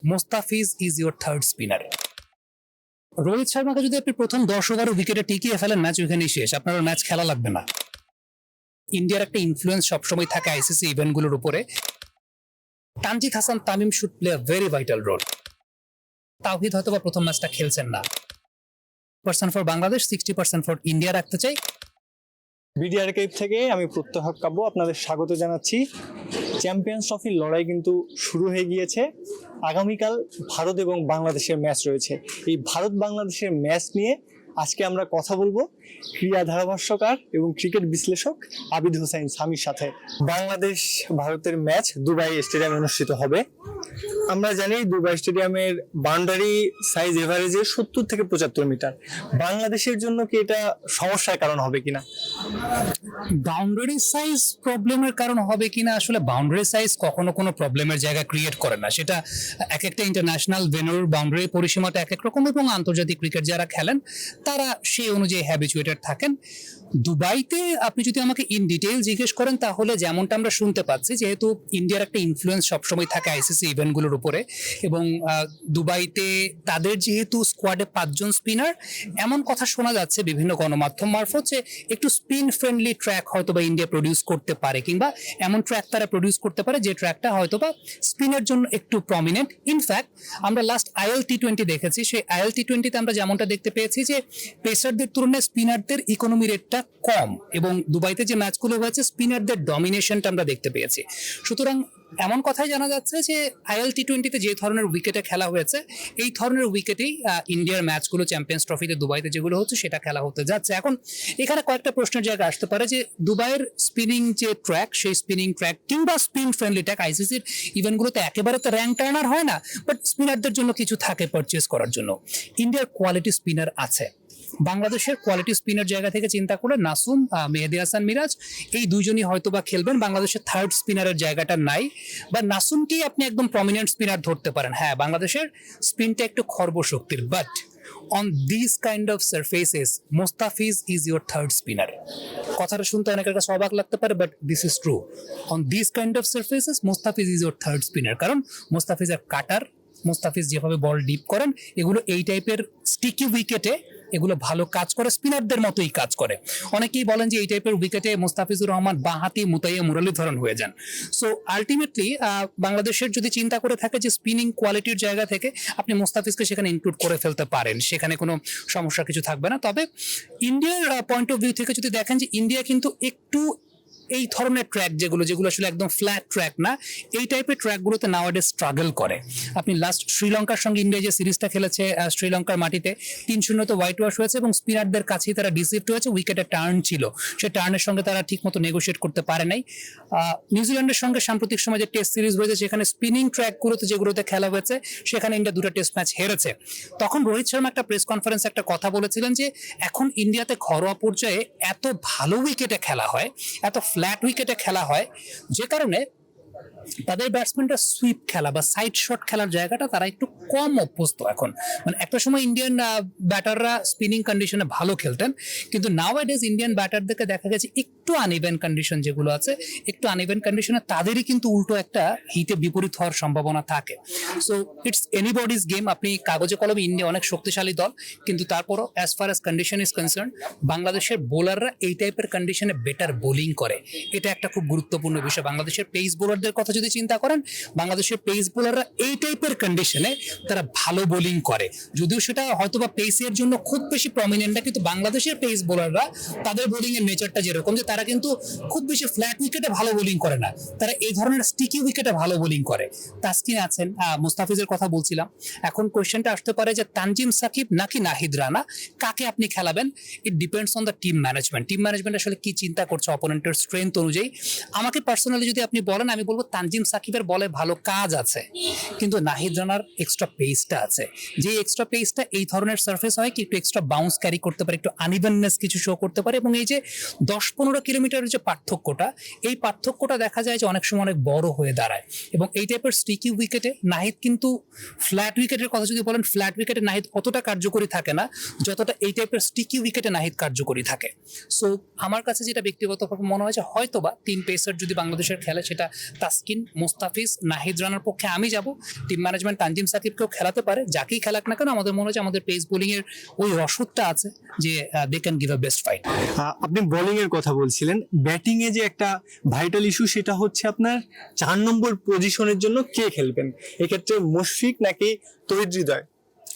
Mustafiz is your third spinner. Rohit শর্মাকে যদি আপনি প্রথম 10 ওভারে উইকেটে টিকিয়ে ফেলেন, ম্যাচ ওইখানেই শেষ, আপনার ম্যাচ খেলা লাগবে না। ইন্ডিয়ার একটা ইনফ্লুয়েন্স সবসময় থাকে আইসিসি ইভেন্টগুলোর উপরে। Tanzid Hasan Tamim should play a very vital role. Towhid হয়তো বা প্রথম ম্যাচটা খেলছেন না। Percent for Bangladesh, 60% for India রাখতে চাই। বিডিআর কেপ থেকে আমি প্রত্যহ কাব্য আপনাদের স্বাগত জানাচ্ছি। চ্যাম্পিয়ন্স ট্রফির লড়াই কিন্তু শুরু হয়ে গিয়েছে। আগামীকাল ভারত এবং বাংলাদেশের ম্যাচ রয়েছে। এই ভারত বাংলাদেশের ম্যাচ নিয়ে আজকে আমরা কথা বলবো ক্রীড়া ধারাভাষ্যকার এবং ক্রিকেট বিশ্লেষক আবিদ হোসেন সামির সাথে। বাংলাদেশ ভারতের ম্যাচ দুবাই স্টেডিয়ামে অনুষ্ঠিত হবে। আমরা জানি দুবাই স্টেডিয়ামের বাউন্ডারি সাইজ এভারেজে 70 থেকে 75 মিটার। বাংলাদেশের জন্য কি এটা সমস্যার কারণ হবে কিনা? বাউন্ডারি সাইজ প্রবলেমের কারণ হবে কিনা, আসলে বাউন্ডারি সাইজ কখনো কোনো প্রবলেমের জায়গা ক্রিয়েট করে না। সেটা এক একটা ইন্টারন্যাশনাল ভেন্যুর বাউন্ডারি পরিসীমাটা এক এক রকম, এবং আন্তর্জাতিক ক্রিকেট যারা খেলেন তারা সেই অনুযায়ী হ্যাবিচুয়েটেড থাকেন। দুবাইতে আপনি যদি আমাকে ইন ডিটেইল জিজ্ঞেস করেন, তাহলে যেমনটা আমরা শুনতে পাচ্ছি, যেহেতু ইন্ডিয়ার একটা ইনফ্লুয়েন্স সবসময় থাকে আইসিসি ইভেন্টগুলোর উপরে, এবং দুবাইতে তাদের যেহেতু স্কোয়াডে 5 জন স্পিনার, এমন কথা শোনা যাচ্ছে বিভিন্ন গণমাধ্যম মারফত যে একটু স্পিন ফ্রেন্ডলি ট্র্যাক হয়তো বা ইন্ডিয়া প্রডিউস করতে পারে, কিংবা এমন ট্র্যাক তারা প্রডিউস করতে পারে যে ট্র্যাকটা হয়তো বা স্পিনের জন্য একটু প্রমিনেন্ট। ইনফ্যাক্ট আমরা লাস্ট IL-T20 দেখেছি, সেই IL-T20-তে আমরা যেমনটা দেখতে পেয়েছি যে পেসারদের তুলনায় স্পিনারদের ইকোনমি রেটটা কম, এবং দুবাইতে যে ম্যাচগুলো হয়েছে স্পিনারদের ডমিনেশনটা আমরা দেখতে পেয়েছি। সুতরাং এমন কথাই জানা যাচ্ছে যে IL-T20-তে যে ধরনের উইকেটে খেলা হয়েছে, এই ধরনের উইকেটেই ইন্ডিয়ার ম্যাচগুলো চ্যাম্পিয়ন্স ট্রফিতে দুবাইতে যেগুলো হচ্ছে সেটা খেলা হতে যাচ্ছে। এখন এখানে কয়েকটা প্রশ্নের জায়গা আসতে পারে যে দুবাইয়ের স্পিনিং যে ট্র্যাক, সেই স্পিনিং ট্র্যাক কিংবা স্পিন ফ্রেন্ডলি ট্র্যাক আইসিসির ইভেন্টগুলোতে একেবারে তো র্যাঙ্ক টার্নার হয় না, বাট স্পিনারদের জন্য কিছু থাকে পারচেস করার জন্য। ইন্ডিয়ার কোয়ালিটি স্পিনার আছে। বাংলাদেশের কোয়ালিটি স্পিনার জায়গা থেকে চিন্তা করে নাসুম, মেহেদী হাসান মিরাজ, এই দুইজনই হয়তো বা খেলবেন। বাংলাদেশের থার্ড স্পিনারের জায়গাটা নাই, বা নাসুমকেই আপনি একদম প্রমিনেন্ট স্পিনার ধরতে পারেন। হ্যাঁ, বাংলাদেশের স্পিনটা একটু খর্বশক্তির, but on this kind of surfaces Mustafiz is your third spinner. কথাটা শুনতে অনেকের কাছে অবাক লাগতে পারে, but this is true. On this kind of surfaces Mustafiz is your third spinner, কারণ মোস্তাফিজের কাটার, মোস্তাফিজ যেভাবে বল ডিপ করেন, এগুলো এই টাইপের স্টিকি উইকেটে এগুলো ভালো কাজ করে, স্পিনারদের মতোই কাজ করে। অনেকেই বলেন যে এই টাইপের উইকেটে মোস্তাফিজুর রহমান বাঁহাতি মুতাইয়া মুরলীধরন হয়ে যান। সো আলটিমেটলি বাংলাদেশের যদি চিন্তা করে থাকে যে স্পিনিং কোয়ালিটির জায়গা থেকে আপনি মোস্তাফিজকে সেখানে ইনক্লুড করে ফেলতে পারেন, সেখানে কোনো সমস্যা কিছু থাকবে না। তবে ইন্ডিয়ার পয়েন্ট অফ ভিউ থেকে যদি দেখেন যে ইন্ডিয়া কিন্তু একটু এই ধরনের ট্র্যাক যেগুলো আসলে একদম ফ্ল্যাট ট্র্যাক না, এই টাইপের ট্র্যাকগুলোতে নাওয়াডে স্ট্রাগল করে। আপনি লাস্ট শ্রীলঙ্কার সঙ্গে ইন্ডিয়া যে সিরিজটা খেলেছে, শ্রীলঙ্কার মাটিতে 3-0 হোয়াইট ওয়াশ হয়েছে, এবং স্পিনারদের কাছেই তারা ডিসিভড হয়েছে। উইকেটের টার্ন ছিল, সেই টার্নের সঙ্গে তারা ঠিক মতো নেগোশিয়েট করতে পারে নাই। নিউজিল্যান্ডের সঙ্গে সাম্প্রতিক সময় যে টেস্ট সিরিজ হয়েছে, সেখানে স্পিনিং ট্র্যাকগুলোতে যেগুলোতে খেলা হয়েছে, সেখানে ইন্ডিয়া 2টা টেস্ট ম্যাচ হেরেছে। তখন রোহিত শর্মা একটা প্রেস কনফারেন্সে একটা কথা বলেছিলেন যে এখন ইন্ডিয়াতে ঘরোয়া পর্যায়ে এত ভালো উইকেটে খেলা হয়, এত ফ্ল্যাট উইকেটে খেলা হয়, যে কারণে তাদের ব্যাটসম্যানরা সুইপ খেলা বা সাইড শট খেলার জায়গাটা তারা একটু কম অভ্যস্ত এখন। মানে একটা সময় ইন্ডিয়ান ব্যাটাররা স্পিনিং কন্ডিশনে ভালো খেলতেন, কিন্তু নাওয়াডেজ ইন্ডিয়ান ব্যাটারদেরকে দেখা গেছে একটু আনইভেন কন্ডিশন যেগুলো আছে, একটু আনইভেন কন্ডিশনে তাদেরই কিন্তু উল্টো একটা হিটে বিপরীত হওয়ার সম্ভাবনা থাকে। So it's anybody's game. আপনি কাগজে কলমে ইন্ডিয়া অনেক শক্তিশালী দল, কিন্তু তারপরও as far as condition is concern, বাংলাদেশের বোলাররা এই টাইপের কন্ডিশনে বেটার বোলিং করে। এটা একটা খুব গুরুত্বপূর্ণ বিষয়। বাংলাদেশের পেস বোলারদের কথা যদি চিন্তা করেন, বাংলাদেশের পেস বোলাররা এই টাইপের কন্ডিশনে তারা ভালো বোলিং করে। যদিও সেটা হয়তো বা পেসের জন্য খুব বেশি প্রমিনেন্ট না, কিন্তু বাংলাদেশের পেস বোলাররা তাদের বোলিং এর নেচারটা যেরকম, যে তারা কিন্তু খুব বেশি ফ্ল্যাট উইকেটে ভালো বোলিং করে না, তারা এই ধরনের স্টিকি উইকেটে ভালো বোলিং করে। তাসকিন আছেন, মুস্তাফিজের কথা বলছিলাম। এখন কোয়েশ্চেনটা আসতে পারে যে তানজিম সাকিব নাকি নাহিদ রানা, কাকে আপনি খেলাবেন? It depends on the team management. Team management আসলে কি চিন্তা করছে অপোনেন্টের স্ট্রেংথ অনুযায়ী। আমাকে পার্সোনালি যদি আপনি বলেন, আমি বলবো তানজিম সাকিবের বলে ভালো কাজ আছে, কিন্তু নাহিদ রানার এক্সট্রা পেসটা আছে, যে এক্সট্রা পেসটা এই ধরনের সার্ফেস হয় কি একটু এক্সট্রা বাউন্স ক্যারি করতে পারে, একটু আনইভেননেস কিছু শো করতে পারে, এবং এই যে 10-15 কিলোমিটারের যে পার্থক্যটা, এই পার্থক্যটা দেখা যায় যে অনেক সময় অনেক বড় হয়ে দাঁড়ায়। এবং এই টাইপের স্টিকি উইকেটে নাহিদ কিন্তু, ফ্ল্যাট উইকেটের কথা যদি বলেন, ফ্ল্যাট উইকেটে নাহিদ অতটা কার্যকরী থাকে না যতটা এই টাইপের স্টিকি উইকেটে নাহিদ কার্যকরী থাকে। সো আমার কাছে যেটা ব্যক্তিগতভাবে মনে হয় যে হয়তো বা 3 পেসার যদি বাংলাদেশের খেলে, সেটা তাসকিন, মোস্তাফিজ, নাহিদ রানার পক্ষে আমি যাব। টিম ম্যানেজমেন্ট তানজিম সাকিবকেও খেলাতে পারে, যাকেই খেলাক না কেন আমাদের মনে হয় যে আমাদের পেস বোলিং এর ওই রসদটা আছে যে they can give a best fight. আপনি বোলিং এর কথা বলছিলেন, ব্যাটিং এ যে একটা ভাইটাল ইস্যু, সেটা হচ্ছে আপনার 4 নম্বর পজিশনের জন্য কে খেলবেন, এক্ষেত্রে মুশফিক নাকি তৌহিদ হৃদয়।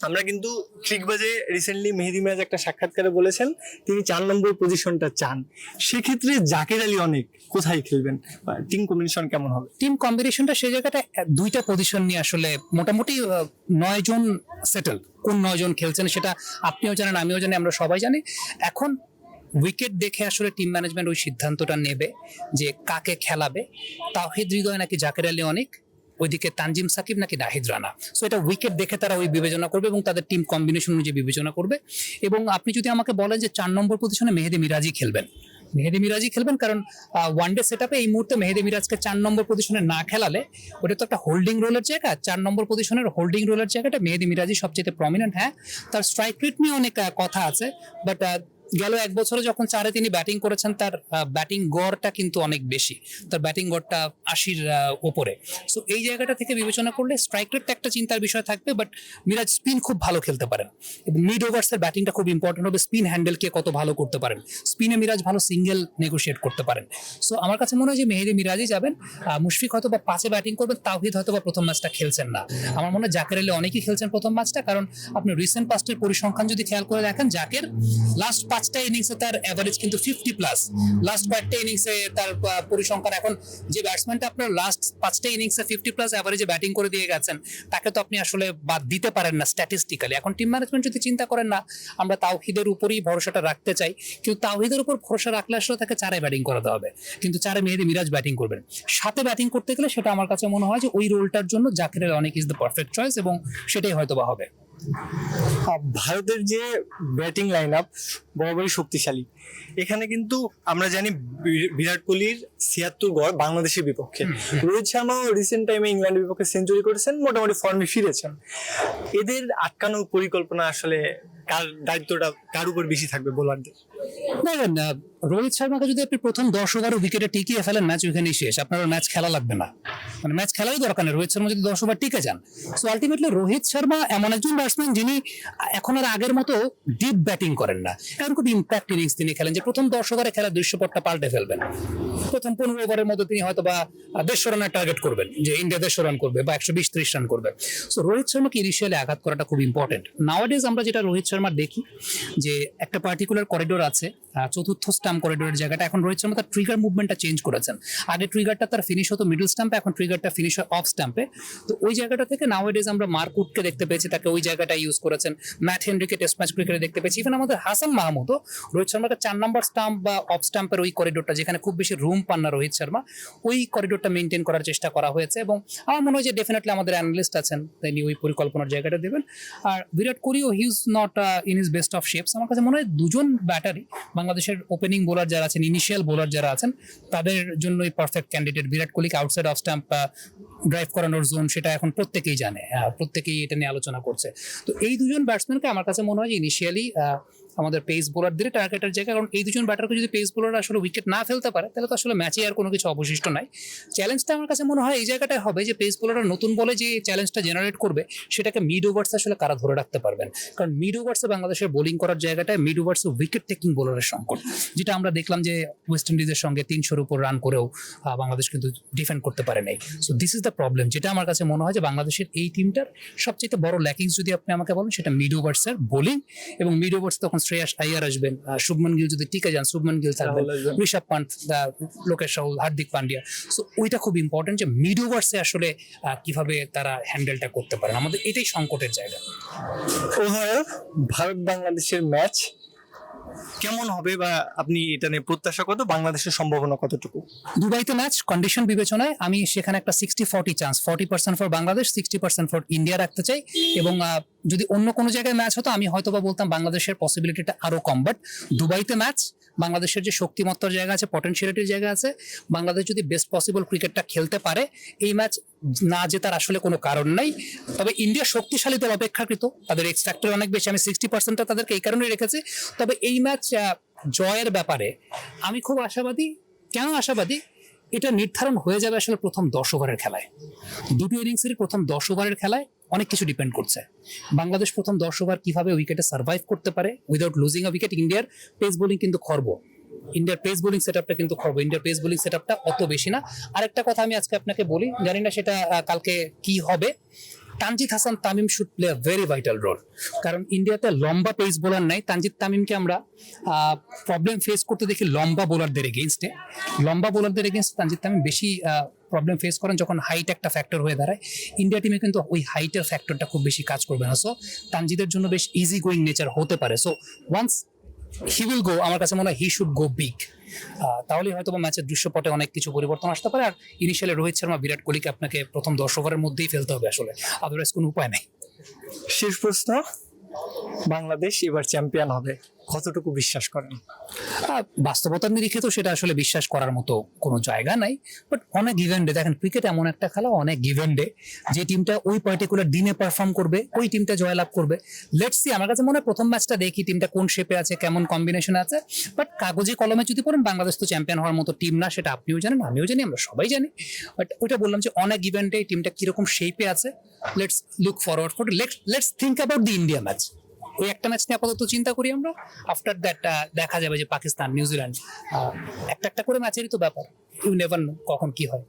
আমরা কিন্তু ক্রিকবাজে রিসেন্টলি মেহেদী মিরাজ একটা সাক্ষাৎকারে বলেছেন তিনি 4 নম্বর পজিশনটা চান। সেক্ষেত্রে জাকের আলী অনেক কোথায় খেলবেন, টিম কম্বিনেশন কেমন হবে? টিম কম্বিনেশনটা সেই জায়গাটা দুইটা পজিশন নিয়ে আসলে মোটামুটি 9 জন সেটেল। কোন 9 জন খেলছেন সেটা আপনিও জানেন, আমিও জানি, আমরা সবাই জানি। এখন উইকেট দেখে আসলে টিম ম্যানেজমেন্ট ওই সিদ্ধান্তটা নেবে যে কাকে খেলাবে, তাওহিদ হৃদয় নাকি জাকের আলী অনেক, ওইদিকে তানজিম সাকিব নাকি নাহিদ রানা। সো এটা উইকেট দেখে তারা ওই বিবেচনা করবে এবং তাদের টিম কম্বিনেশন অনুযায়ী বিবেচনা করবে। এবং আপনি যদি আমাকে বলেন যে 4 নম্বর পজিশনে মেহেদী মিরাজই খেলবেন, মেহেদী মিরাজই খেলবেন, কারণ ওয়ানডে সেটআপে এই মুহূর্তে মেহেদী মিরাজকে 4 নম্বর পজিশনে না খেলালে ওটা তো একটা হোল্ডিং রোলের জায়গা। 4 নম্বর পজিশনের হোল্ডিং রোলের জায়গাটা মেহেদী মিরাজই সবচেয়ে প্রমিনেন্ট। হ্যাঁ, তার স্ট্রাইক রেট নিয়ে অনেক কথা আছে, বাট গেল 1 বছরে যখন 4-এ তিনি ব্যাটিং করেছেন, তার ব্যাটিং গড়টা কিন্তু অনেক বেশি, তার ব্যাটিং গড়টা 80-র উপরে। সো এই জায়গাটা থেকে বিবেচনা করলে স্ট্রাইক রেটটা একটা চিন্তার বিষয় থাকবে, বাট মিরাজ স্পিন খুব ভালো খেলতে পারেন এবং মিড ওভার্সের ব্যাটিংটা খুব ইম্পর্টেন্ট হবে। স্পিন হ্যান্ডেল কে কত ভালো করতে পারেন, স্পিনে মিরাজ ভালো সিঙ্গেল নেগোশিয়েট করতে পারেন। সো আমার কাছে মনে হয় যে মেহেদী মিরাজই যাবেন। মুশফিক হয়তো বা 5-এ ব্যাটিং করবেন, তাওহিদ হয়তো বা প্রথম ম্যাচটা খেলছেন না। আমার মনে হয় জাকের আলী অনেকেই খেলছেন প্রথম ম্যাচটা, কারণ আপনি রিসেন্ট পাস্টের পরিসংখ্যান যদি খেয়াল করে দেখেন, জাকের লাস্ট 5টা ইনিংসে তার এভারেজ কিন্তু 50+। লাস্ট কয়েকটা ইনিংসে তার পরিসংখ্যান, এখন যে ব্যাটসম্যানটা আপনার লাস্ট 5টা ইনিংসে 50+ এভারেজে ব্যাটিং করে দিয়ে গেছেন, তাকে তো আপনি আসলে বাদ দিতে পারেন না স্ট্যাটিস্টিক্যালি। এখন টিম ম্যানেজমেন্ট যদি চিন্তা করেন না আমরা তাওহিদের উপরই ভরসাটা রাখতে চাই, কিন্তু তাওহিদের উপর ভরসা রাখলে আসলে তাকে 4-এ ব্যাটিং করাতে হবে, কিন্তু 4-এ মেহেদী মিরাজ ব্যাটিং করবেন। 7-এ ব্যাটিং করতে গেলে সেটা আমার কাছে মনে হয় যে ওই রোলটার জন্য জাকির আলী অনেক ইজ দ্য পারফেক্ট চয়েস, এবং সেটাই হয়তো বা হবে। ভারতের যে ব্যাটিং লাইন আপ বরাবরই শক্তিশালী। এখানে কিন্তু আমরা জানি বিরাট কোহলির 76 গড় বাংলাদেশের বিপক্ষে, রোহিত শর্মাও রিসেন্ট টাইমে ইংল্যান্ডের বিপক্ষে সেঞ্চুরি করেছেন, মোটামুটি ফর্মে ফিরেছেন। এদের আটকানোর পরিকল্পনা আসলে কার দায়িত্বটা কার উপর বেশি থাকবে বোলারদের? দেখেন, রোহিত শর্মাকে যদি আপনি প্রথম 10 ওভারে উইকেটে টিকিয়ে ফেলেন, ম্যাচ ওইখানেই শেষ, আপনার ম্যাচ খেলা লাগবে না, মানে ম্যাচ খেলাই দরকার নেই। রোহিত শর্মা যদি 10 ওভার টিকে যান, সো আলটিমেটলি রোহিত শর্মা এমন একজন ব্যাটসম্যান যিনি এখন আর আগের মতো ডিপ ব্যাটিং করেন না। এখন খুব ইম্প্যাক্ট ইনিংস তিনি খেলেন, যে প্রথম 10 ওভারে খেলা দৃশ্যপটটা পাল্টে ফেলবেন। প্রথম 15 ওভারের মধ্যে তিনি হয়তো বা 150 রানের টার্গেট করবেন, যে ইন্ডিয়া 150 রান করবে বা 120-30 রান করবে। সো রোহিত শর্মাকে ইনিশিয়ালি আঘাত করাটা খুব ইম্পর্টেন্ট। নাওয়াডেজ আমরা যেটা রোহিত শর্মা দেখি যে একটা পার্টিকুলার করিডোর আছে, চতুর্থ স্টাম্প করিডোরের জায়গাটা, এখন রোহিত শর্মা তার ট্রিগার মুভমেন্টটা চেঞ্জ করেছেন। আগে ট্রিগারটা তার ফিনিশ হতো মিডল স্টাম্পে, এখন ট্রিগারটা ফিনিশ হয় অফ স্টাম্পে। তো ওই জায়গাটা থেকে নাওয়াডেজ আমরা মার্ক উডকে দেখতে পেয়েছি, তাকে ওই জায়গাটা ইউজ করেছেন। ম্যাট হেনরিকে টেস্ট ম্যাচ ক্রিকেটে দেখতে পেয়েছি। ইভেন আমাদের হাসান মাহমুদও রোহিত শর্মাকে 4 নম্বর স্টাম্প বা অফ স্টাম্পের ওই করিডোরটা, যেখানে খুব বেশি রুম পান না রোহিত শর্মা, ওই করিডোরটা মেনটেন করার চেষ্টা করা হয়েছে। এবং আমার মনে হয় যে ডেফিনেটলি আমাদের অ্যানালিস্ট আছেন, তিনি ওই পরিকল্পনার জায়গাটা দেবেন। আর বিরাট কোহলিও he is not in his best of shapes. আমার কাছে মনে হয় দুজন ব্যাটারি বাংলাদেশের ওপেনিং বোলার যারা আছেন, ইনিশিয়াল বোলার যারা আছেন, তাদের জন্যই perfect candidate. Virat কোহলিকে outside of stump drive করানোর জোন, সেটা এখন প্রত্যেকেই জানে, প্রত্যেকেই এটা নিয়ে আলোচনা করছে। তো এই দুজন ব্যাটসম্যানকে আমার কাছে মনে হয় যে ইনিশিয়ালি আমাদের পেস বোলারদের টার্গেটের জায়গা, কারণ এই দুজন ব্যাটারকে যদি পেস বোলার আসলে উইকেট না ফেলতে পারে, তাহলে তো আসলে ম্যাচে আর কোনো কিছু অবশিষ্ট নাই। চ্যালেঞ্জটা আমার কাছে মনে হয় এই জায়গাটায় হবে যে পেস বোলাররা নতুন বলে যে চ্যালেঞ্জটা জেনারেট করবে, সেটাকে মিড ওভার্সে আসলে কারা ধরে রাখতে পারবেন। কারণ মিড ওভার্সে বাংলাদেশের বোলিং করার জায়গাটায় মিড ওভার্সে উইকেট টেকিং বোলারের সংকট, যেটা আমরা দেখলাম যে ওয়েস্ট ইন্ডিজের সঙ্গে 300-র উপর রান করেও বাংলাদেশ কিন্তু ডিফেন্ড করতে পারে নাই। So this is the problem, যেটা আমার কাছে মনে হয় যে বাংলাদেশের এই টিমটার সবচেয়ে বড় ল্যাকিংস যদি আপনি আমাকে বলেন, সেটা মিড ওভার্সের বোলিং। এবং মিড ওভার্স তখন শ্রেয়াস আইয়ার আসবেন, শুভমান গিল যদি টিকে যান, শুভমান গিল থাকবেন, ঋষভ পান্ট, লোকেশ রাহুল, হার্দিক পান্ডিয়া। সো ওইটা খুব ইম্পর্টেন্ট যে মিড ওভার্সে আসলে কিভাবে তারা হ্যান্ডেলটা করতে পারেন, আমাদের এটাই সংকটের জায়গা। ওভারঅল ভারত বাংলাদেশের ম্যাচ কেমন হবে বা আপনি এটা নিয়ে প্রত্যাশা কত, বাংলাদেশের সম্ভাবনা কতটুকু? দুবাইতে ম্যাচ কন্ডিশন বিবেচনায় আমি সেখানে একটা 60-40 chance, 40% for Bangladesh, 60% for India রাখতে চাই। এবং যদি অন্য কোনো জায়গায় ম্যাচ হতো আমি হয়তো বা বলতাম বাংলাদেশের পসিবিলিটিটা আরো কম, বাট দুবাইতে ম্যাচ, বাংলাদেশের যে শক্তিমত্তার জায়গা আছে, পটেনশিয়ালিটির জায়গা আছে, বাংলাদেশ যদি বেস্ট পসিবল ক্রিকেটটা খেলতে পারে, এই ম্যাচ না জেতার আসলে কোনো কারণ নাই। তবে ইন্ডিয়া শক্তিশালী দল অপেক্ষাকৃত, তাদের এক্স ফ্যাক্টর অনেক বেশি, আমি 60%টা তাদেরকে এই কারণে রেখেছি। তবে এই ম্যাচ জয়ের ব্যাপারে আমি খুব আশাবাদী। কেন আশাবাদী? এটা নির্ধারণ হয়ে যাবে আসলে প্রথম 10 ওভারের খেলায়। দুটো ইনিংসের প্রথম 10 ওভারের খেলায় অনেক কিছু ডিপেন্ড করছে। বাংলাদেশ প্রথম 10 ওভার কিভাবে উইকেটে সার্ভাইভ করতে পারে উইদাউট লুজিং আ উইকেট। ইন্ডিয়ার পেস বোলিং কিন্তু খর্ব, ইন্ডিয়ার পেস বোলিং সেটআপটা কিন্তু খর্ব, ইন্ডিয়ার পেস বোলিং সেটআপটা অত বেশি না। আরেকটা কথা আমি আজকে আপনাকে বলি, জানি না সেটা কালকে কি হবে, Tanzid Hasan Tamim should play a very vital role. কারণ ইন্ডিয়াতে লম্বা পেস বোলার নাই। তানজিদ তামিমকে আমরা প্রবলেম ফেস করতে দেখি লম্বা বোলারদের এগেনস্টে। লম্বা বোলারদের এগেনস্টে তানজিদ তামিম বেশি প্রবলেম ফেস করেন যখন হাইট একটা ফ্যাক্টর হয়ে দাঁড়ায়। ইন্ডিয়া টিমে কিন্তু ওই হাইটের ফ্যাক্টরটা খুব বেশি কাজ করবে না। সো তানজিদের জন্য বেশ ইজি গোয়িং নেচার হতে পারে। So once he will go, আমার কাছে মনে হয় হি শুড গো বিগ। তাহলে হয়তো ম্যাচের দৃশ্যপটে অনেক কিছু পরিবর্তন আসতে পারে। আর ইনিশিয়ালি রোহিত শর্মা, বিরাট কোহলিকে আপনাকে প্রথম 10 ওভারের মধ্যেই ফেলতে হবে আসলে, আদারওয়াইজ কোনো উপায় নেই। শেষ প্রশ্ন, বাংলাদেশ এবার চ্যাম্পিয়ন হবে কতটুকু বিশ্বাস করেন? বাস্তবতার নিরিখে তো সেটা আসলে বিশ্বাস করার মতো কোনো জায়গা নাই, বাট অনেক গিভেন ডে। দেখেন ক্রিকেট এমন একটা খেলা, অনেক গিভেন ডে। যে টিমটা ওই পার্টিকুলার দিনে পারফর্ম করবে ওই টিমটা জয়লাভ করবে। লেটস সি, আমার কাছে মনে হয় প্রথম ম্যাচটা দেখি টিমটা কোন শেপে আছে, কেমন কম্বিনেশন আছে। বাট কাগজে কলমে যদি পড়েন, বাংলাদেশ তো চ্যাম্পিয়ন হওয়ার মতো টিম না, সেটা আপনিও জানেন, আমিও জানি, আমরা সবাই জানি। বাট ওইটা বললাম যে অনেক গিভেন ডে, টিমটা কিরকম শেপে আছে। Let's look forward for, let's think about the India match. ওই একটা ম্যাচ নিয়ে আপাতত চিন্তা করি আমরা। আফটার দ্যাট দেখা যাবে যে পাকিস্তান, নিউজিল্যান্ড, একটা একটা করে ম্যাচেরই তো ব্যাপার, ইউ নেভার নো কখন কি হয়।